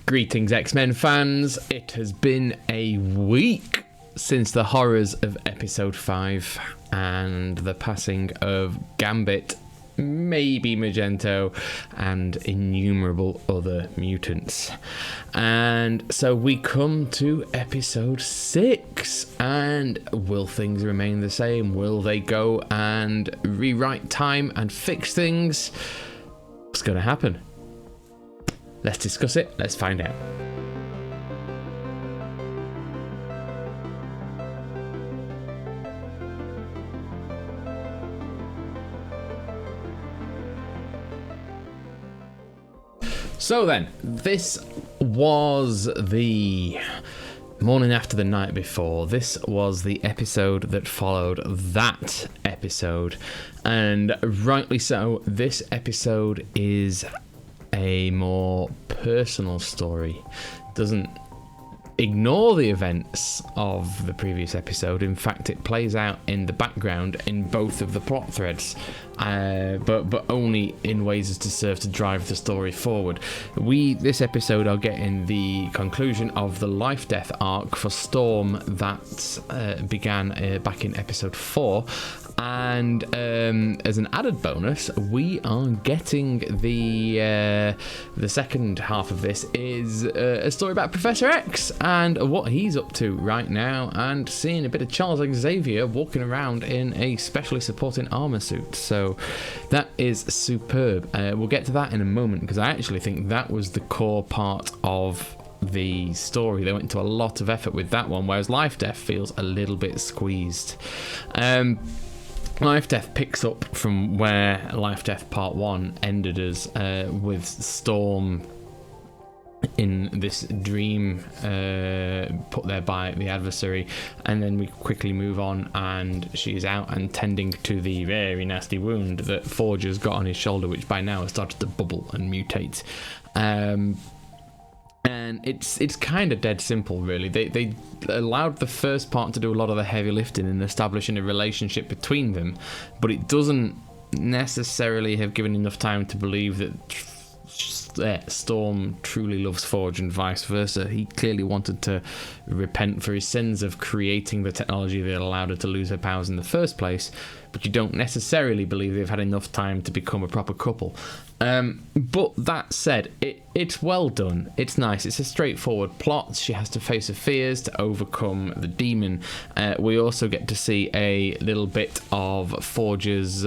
Greetings, X-Men fans. It has been a week since the horrors of episode 5 and the passing of Gambit, maybe Magento, and innumerable other mutants. And so we come to episode 6, and will things remain the same? Will they go and rewrite time and fix things? What's going to happen? Let's discuss it. Let's find out. So then, this was the morning after the night before. This was the episode that followed that episode. And rightly so, this episode is a more personal story. Doesn't ignore the events of the previous episode. In fact, it plays out in the background in both of the plot threads, but only in ways as to serve to drive the story forward. This episode are getting the conclusion of the Lifedeath arc for Storm that began back in episode 4. And as an added bonus, we are getting the second half of this is a story about Professor X and what he's up to right now, and seeing a bit of Charles Xavier walking around in a specially supporting armor suit. So that is superb. We'll get to that in a moment, because I actually think that was the core part of the story. They went into a lot of effort with that one, whereas Lifedeath feels a little bit squeezed. Lifedeath picks up from where Lifedeath Part 1 ended us, with Storm in this dream put there by the adversary, and then we quickly move on and she's out and tending to the very nasty wound that Forger's got on his shoulder, which by now has started to bubble and mutate. And it's kind of dead simple, really. They allowed the first part to do a lot of the heavy lifting and establishing a relationship between them, but it doesn't necessarily have given enough time to believe that Storm truly loves Forge and vice versa. He clearly wanted to repent for his sins of creating the technology that allowed her to lose her powers in the first place, but you don't necessarily believe they've had enough time to become a proper couple. But that said, it's well done. It's nice. It's a straightforward plot. She has to face her fears to overcome the demon. We also get to see a little bit of Forge's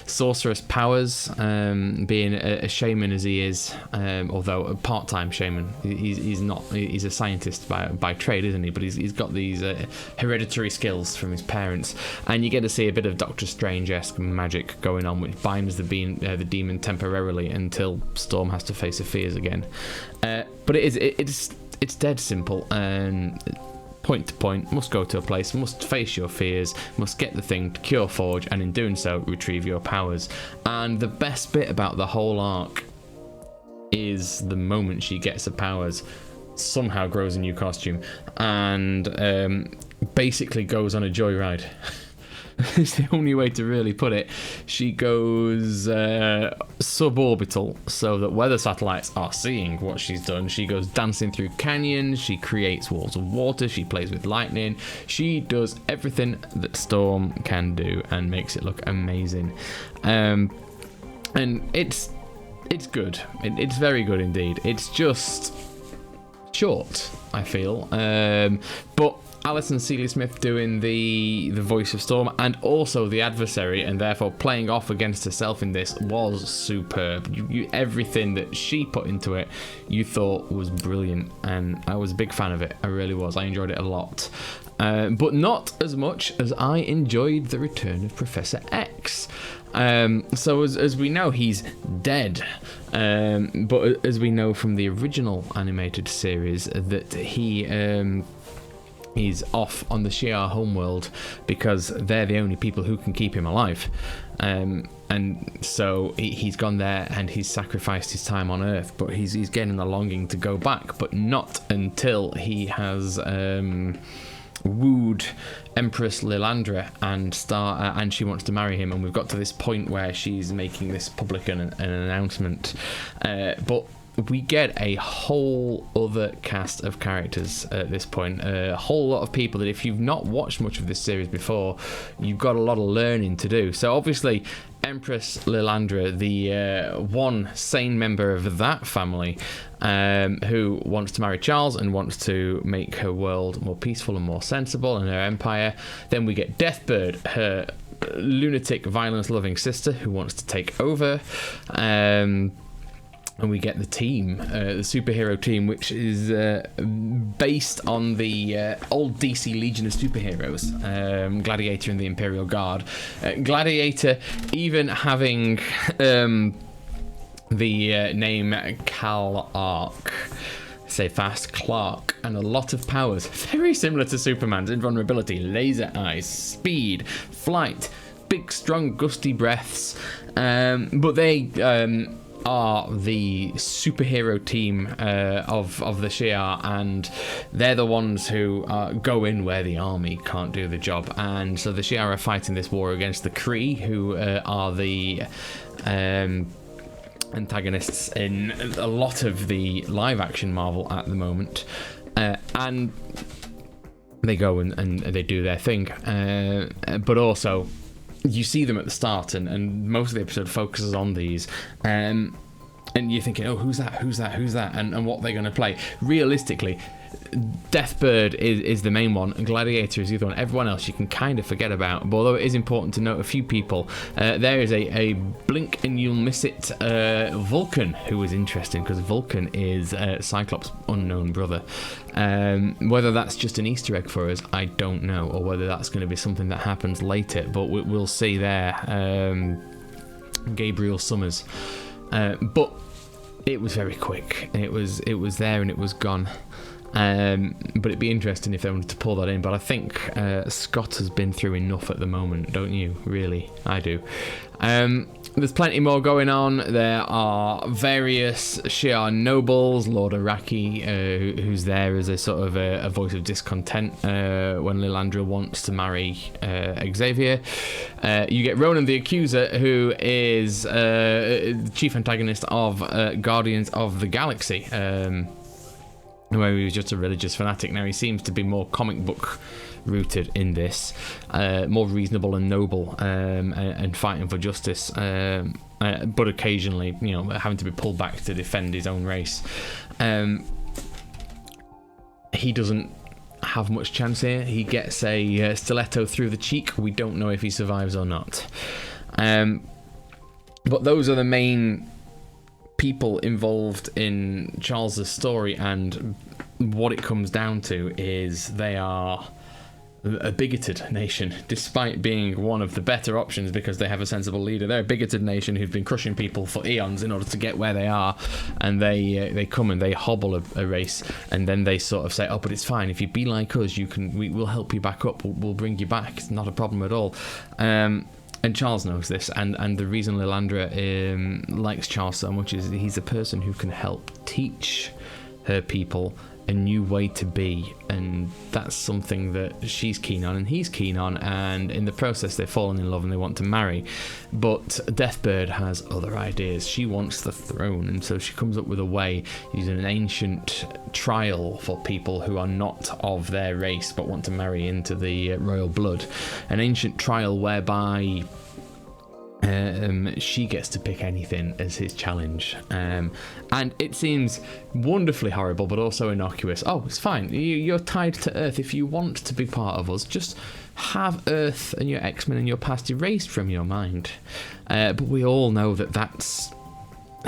sorceress powers, being a shaman as he is, although a part-time shaman. He's not. He's a scientist by trade, isn't he? But he's got these hereditary skills from his parents, and you get to see a bit of Doctor Strange-esque magic going on, which binds the demon temporarily until Storm has to face her fears again. But it's dead simple, and point to point, must go to a place, must face your fears, must get the thing to cure Forge, and in doing so retrieve your powers. And the best bit about the whole arc is the moment she gets her powers, somehow grows a new costume, and basically goes on a joyride. It's the only way to really put it. She goes suborbital, so that weather satellites are seeing what she's done. She goes dancing through canyons, she creates walls of water, she plays with lightning. She does everything that Storm can do and makes it look amazing. And it's good. It's very good indeed. It's just short, I feel. But Alison Seeley-Smith doing the voice of Storm and also the adversary, and therefore playing off against herself in this, was superb. Everything that she put into it, you thought was brilliant, and I was a big fan of it. I really was. I enjoyed it a lot. But not as much as I enjoyed the return of Professor X. So as we know, he's dead. But as we know from the original animated series, that he's off on the Shi'ar homeworld because they're the only people who can keep him alive. And so he's gone there and he's sacrificed his time on Earth, but he's getting a longing to go back, but not until he has wooed Empress Lilandra and she wants to marry him, and we've got to this point where she's making this public an announcement. But we get a whole other cast of characters at this point. A whole lot of people that if you've not watched much of this series before, you've got a lot of learning to do. So obviously, Empress Lilandra, the one sane member of that family, who wants to marry Charles and wants to make her world more peaceful and more sensible and her empire. Then we get Deathbird, her lunatic, violence-loving sister who wants to take over. And we get the team, the superhero team, which is based on the old DC Legion of Superheroes, Gladiator and the Imperial Guard. Gladiator even having the name Cal Arc, say fast, Clark, and a lot of powers, very similar to Superman's: invulnerability, laser eyes, speed, flight, big, strong, gusty breaths. But they are the superhero team of the Shi'ar, and they're the ones who go in where the army can't do the job. And so the Shi'ar are fighting this war against the Kree, who are the antagonists in a lot of the live action Marvel at the moment, and they go and they do their thing, but also you see them at the start, and most of the episode focuses on these, and you're thinking, oh, who's that, and what they're going to play. Realistically, Deathbird is the main one, and Gladiator is the other one. Everyone else you can kind of forget about, but although it is important to note a few people. There is a blink and you'll miss it Vulcan, who is interesting because Vulcan is Cyclops' unknown brother. Whether that's just an Easter egg for us, I don't know, or whether that's going to be something that happens later, but we'll see there. Gabriel Summers, but it was very quick. It was there and it was gone. But it'd be interesting if they wanted to pull that in. But I think Scott has been through enough at the moment, don't you? Really, I do. There's plenty more going on. There are various Shi'ar nobles, Lord Araki, who's there as a sort of a voice of discontent when Lilandra wants to marry Xavier. You get Ronan the Accuser, who is the chief antagonist of Guardians of the Galaxy, where he was just a religious fanatic. Now he seems to be more comic book rooted in this, more reasonable and noble, and fighting for justice, but occasionally, having to be pulled back to defend his own race. He doesn't have much chance here. He gets a stiletto through the cheek. We don't know if he survives or not. But those are the main people involved in Charles's story, and what it comes down to is they are a bigoted nation, despite being one of the better options because they have a sensible leader. They're a bigoted nation who've been crushing people for eons in order to get where they are, and they come and they hobble a race, and then they sort of say, oh, but it's fine, if you be like us, we'll help you back up, we'll bring you back, it's not a problem at all. And Charles knows this, and the reason Lilandra likes Charles so much is he's a person who can help teach her people a new way to be, and that's something that she's keen on and he's keen on, and in the process they've fallen in love and they want to marry. But Deathbird has other ideas. She wants the throne, and so she comes up with a way using an ancient trial for people who are not of their race but want to marry into the royal blood. An ancient trial whereby she gets to pick anything as his challenge, and it seems wonderfully horrible but also innocuous. Oh, it's fine, you're tied to Earth. If you want to be part of us, just have Earth and your X-Men and your past erased from your mind. But we all know that that's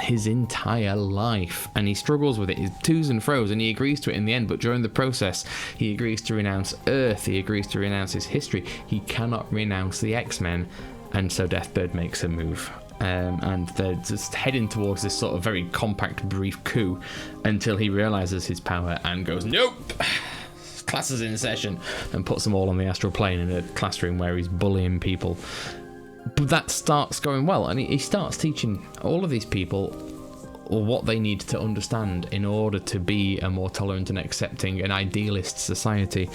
his entire life, and he struggles with it, his to's and fro's, and he agrees to it in the end. But during the process, he agrees to renounce Earth, he agrees to renounce his history. He cannot renounce the X-Men. And so Deathbird makes a move, and they're just heading towards this sort of very compact, brief coup until he realises his power and goes, nope, class is in session, and puts them all on the astral plane in a classroom where he's bullying people. But that starts going well, and he starts teaching all of these people what they need to understand in order to be a more tolerant and accepting and idealist society,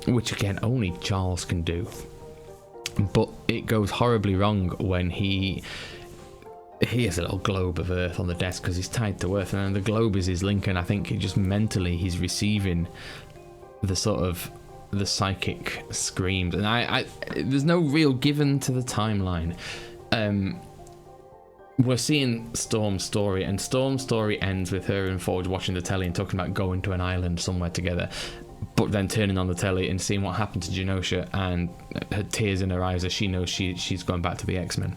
which again only Charles can do. But it goes horribly wrong when his he has a little globe of Earth on the desk because he's tied to Earth, and then the globe is his link, and I think he just mentally he's receiving the sort of the psychic screams, and I there's no real given to the timeline. We're seeing Storm's story, and Storm's story ends with her and Forge watching the telly and talking about going to an island somewhere together, but then turning on the telly and seeing what happened to Genosha, and her tears in her eyes as she knows she's gone back to the X-Men.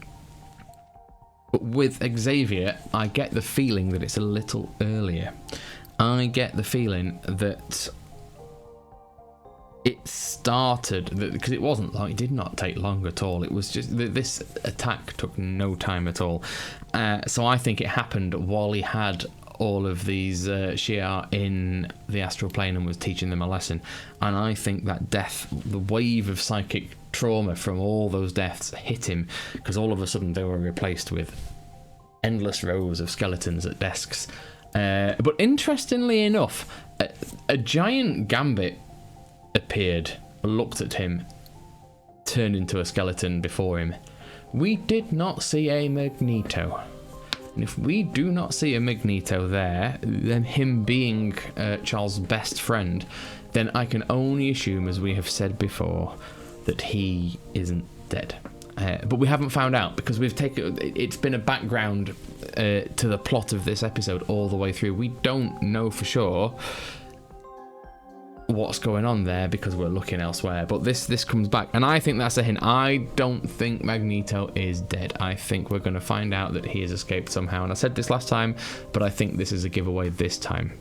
But with Xavier, I get the feeling that it's a little earlier. I get the feeling that it started, because it wasn't long, it did not take long at all. It was just, this attack took no time at all. So I think it happened while he had all of these Shi'ar in the astral plane and was teaching them a lesson. And I think that death, the wave of psychic trauma from all those deaths hit him, because all of a sudden they were replaced with endless rows of skeletons at desks. But interestingly enough, a giant Gambit appeared, looked at him, turned into a skeleton before him. We did not see a Magneto. And if we do not see a Magneto there, then him being Charles' best friend, then I can only assume, as we have said before, that he isn't dead. But we haven't found out, because it's been a background to the plot of this episode all the way through. We don't know for sure what's going on there because we're looking elsewhere, but this comes back, and I think that's a hint. I don't think Magneto is dead. I think we're going to find out that he has escaped somehow, and I said this last time, but I think this is a giveaway this time.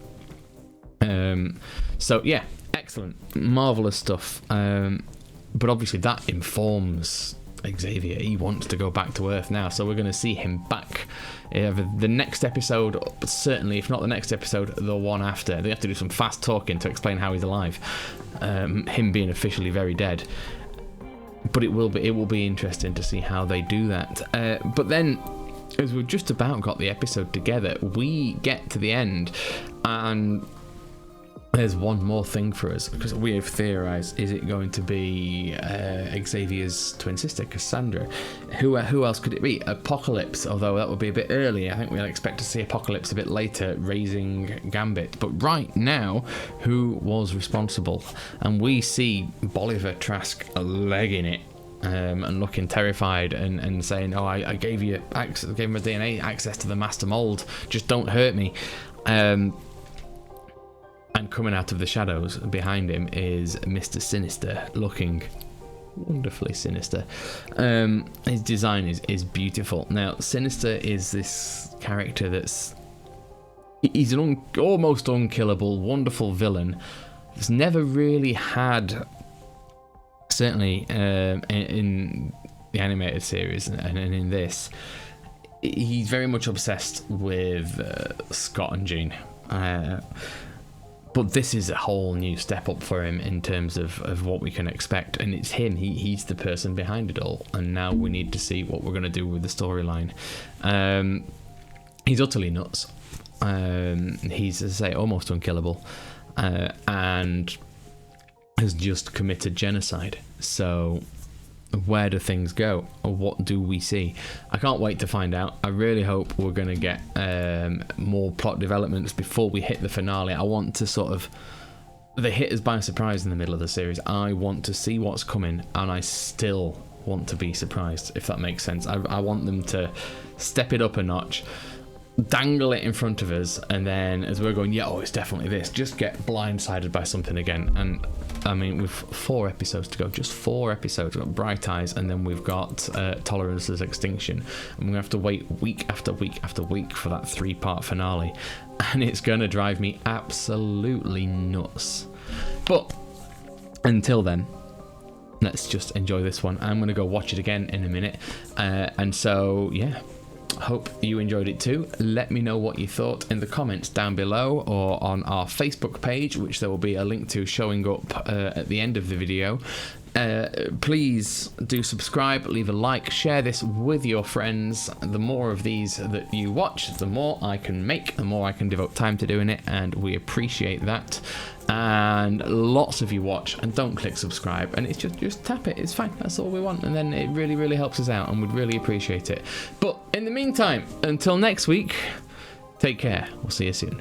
So yeah, excellent, marvelous stuff. But obviously that informs Xavier. He wants to go back to Earth now, so we're going to see him back the next episode, but certainly if not the next episode, the one after. They have to do some fast talking to explain how he's alive, him being officially very dead. But it will be interesting to see how they do that. But then, as we've just about got the episode together, we get to the end, and there's one more thing for us, because we have theorized, is it going to be Xavier's twin sister, Cassandra? Who else could it be? Apocalypse, although that would be a bit early. I think we'll expect to see Apocalypse a bit later, raising Gambit. But right now, who was responsible? And we see Bolivar Trask legging it, and looking terrified, and saying, "Oh, I gave you access, gave him a DNA access to the master mold. Just don't hurt me." And coming out of the shadows behind him is Mr. Sinister, looking wonderfully sinister. His design is beautiful. Now, Sinister is this character he's an almost unkillable, wonderful villain. He's never really had, certainly in the animated series and in this, he's very much obsessed with Scott and Jean. But this is a whole new step up for him in terms of what we can expect, and it's him. He's the person behind it all, and now we need to see what we're going to do with the storyline. He's utterly nuts. He's, as I say, almost unkillable, and has just committed genocide. So where do things go, or what do we see? I can't wait to find out. I really hope we're going to get more plot developments before we hit the finale. I want to they hit us by surprise in the middle of the series. I want to see what's coming, and I still want to be surprised, if that makes sense. I want them to step it up a notch, dangle it in front of us, and then as we're going, yeah, oh, it's definitely this, just get blindsided by something again. And I mean, with 4 episodes to go, just 4 episodes. We've got Bright Eyes, and then we've got Tolerance's Extinction. And we're going to have to wait week after week after week for that 3-part finale. And it's going to drive me absolutely nuts. But until then, let's just enjoy this one. I'm going to go watch it again in a minute. And so, yeah. Hope you enjoyed it too. Let me know what you thought in the comments down below, or on our Facebook page, which there will be a link to showing up at the end of the video. Please do subscribe, leave a like, share this with your friends. The more of these that you watch, the more I can make, the more I can devote time to doing it, and we appreciate that. And lots of you watch and don't click subscribe, and it's just tap it, it's fine, that's all we want, and then it really helps us out and we'd really appreciate it. But in the meantime, until next week, take care, we'll see you soon.